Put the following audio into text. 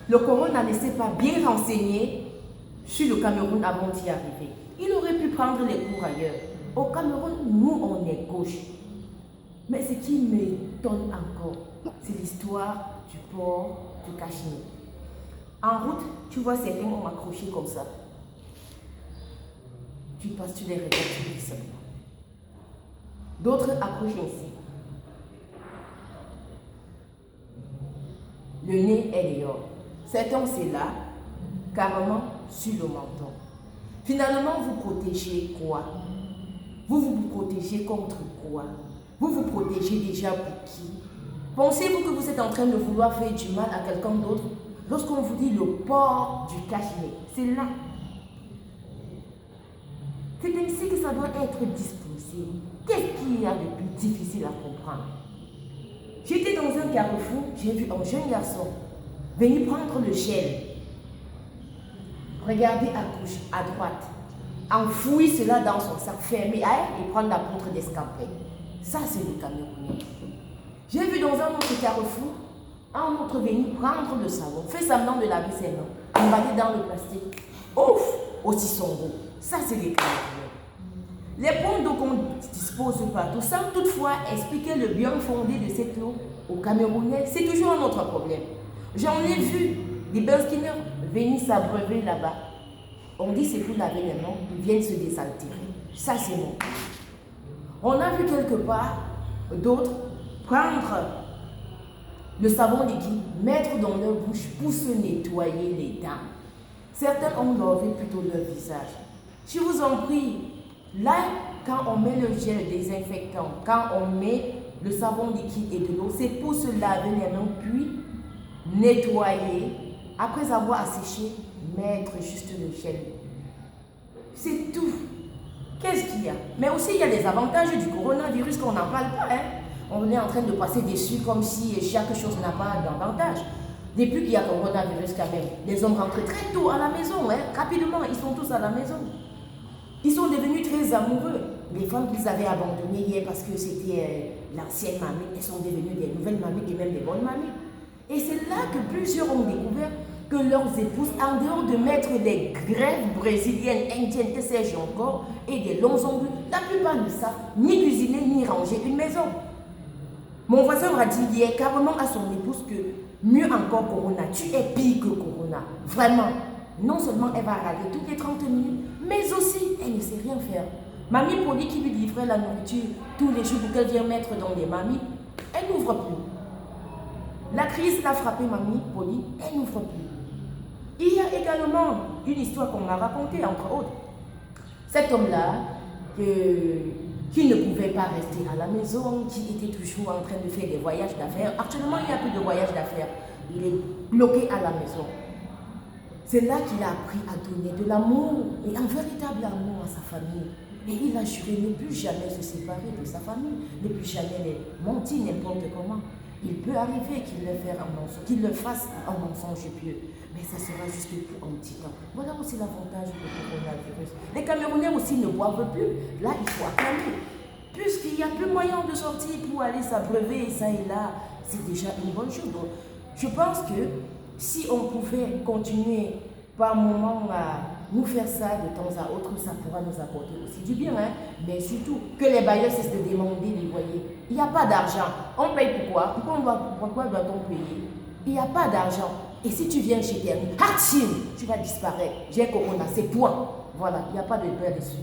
Le Corona ne s'est pas bien renseigné sur le Cameroun avant d'y arriver. Il aurait pu prendre les cours ailleurs. Au Cameroun, nous, on est gauche. Mais ce qui m'étonne encore, c'est l'histoire du port de Cachemire. En route, tu vois certains ont accroché comme ça. Tu passes, tu les regardes, tu dis ça. D'autres accrochent ainsi. Le nez est dehors. Certains, c'est là, carrément sur le menton. Finalement, vous protégez quoi? Vous protégez contre quoi? Vous vous protégez déjà pour qui? Pensez-vous que vous êtes en train de vouloir faire du mal à quelqu'un d'autre? Lorsqu'on vous dit le port du Cachemire, c'est là. C'est ainsi que ça doit être disposé. Qu'est-ce qu'il y a de plus difficile à comprendre? J'étais dans un carrefour, j'ai vu un jeune garçon venir prendre le gel. Regardez à gauche, à droite. Enfouir cela dans son sac, fermé et prendre la poutre d'escampette. Ça, c'est le Camerounais. J'ai vu dans un autre carrefour, un autre venir prendre le savon, fait semblant de laver ses mains, emballer dans le plastique. Ouf, aussi son goût. Ça, c'est les Camerounais. Les points d'eau qu'on dispose partout, sans toutefois expliquer le bien fondé de cette eau aux Camerounais, c'est toujours un autre problème. J'en ai vu des Benskiner venir s'abreuver là-bas. On dit c'est pour laver les mains, ils viennent se désaltérer. Ça, c'est bon. On a vu quelque part d'autres prendre le savon liquide, mettre dans leur bouche pour se nettoyer les dents. Certains ont lavé plutôt leur visage. Je vous en prie, là, quand on met le gel désinfectant, quand on met le savon liquide et de l'eau, c'est pour se laver les mains, puis nettoyer. Après avoir asséché, mettre juste le gel. C'est tout. Qu'est-ce qu'il y a? Mais aussi, il y a des avantages du coronavirus qu'on n'en parle pas. On est en train de passer dessus comme si chaque chose n'a pas d'avantage. Depuis qu'il y a le coronavirus quand même, les hommes rentrent très tôt à la maison. Rapidement, ils sont tous à la maison. Ils sont devenus très amoureux. Les femmes qu'ils avaient abandonnées hier parce que c'était l'ancienne mamie, elles sont devenues des nouvelles mamies et même des bonnes mamies. Et c'est là que plusieurs ont découvert que leurs épouses, en dehors de mettre des greffes brésiliennes, indiennes, que sais-je encore, et des longs ongles, la plupart ne savent ni cuisiner ni ranger une maison. Mon voisin m'a dit hier carrément à son épouse que mieux encore Corona, tu es pire que Corona. Vraiment. Non seulement elle va râler toutes les 30 minutes, mais aussi elle ne sait rien faire. Mamie Polly qui lui livrait la nourriture tous les jours pour qu'elle vienne mettre dans les mamies, elle n'ouvre plus. La crise l'a frappé Mamie Polly, elle n'ouvre plus. Il y a également une histoire qu'on m'a racontée, entre autres. Cet homme-là, qui ne pouvait pas rester à la maison, qui était toujours en train de faire des voyages d'affaires. Actuellement, il n'y a plus de voyages d'affaires. Il est bloqué à la maison. C'est là qu'il a appris à donner de l'amour, et un véritable amour à sa famille. Et il a juré ne plus jamais se séparer de sa famille, ne plus jamais les mentir n'importe comment. Il peut arriver qu'il le fasse un mensonge pieux, mais ça sera juste pour un petit temps. Voilà aussi l'avantage du coronavirus. Les Camerounais aussi ne boivent plus. Là, il faut acclamer. Puisqu'il n'y a plus moyen de sortir pour aller s'abreuver ça et là, c'est déjà une bonne chose. Donc, je pense que si on pouvait continuer par moment à nous faire ça de temps à autre, ça pourra nous apporter aussi du bien. Mais surtout, que les bailleurs cessent de demander les loyers. Il n'y a pas d'argent. On paye pourquoi? Pourquoi doit-on payer? Il n'y a pas d'argent. Et si tu viens chez Terni, tu vas disparaître. J'ai Corona, c'est toi. Voilà, il n'y a pas de peur dessus.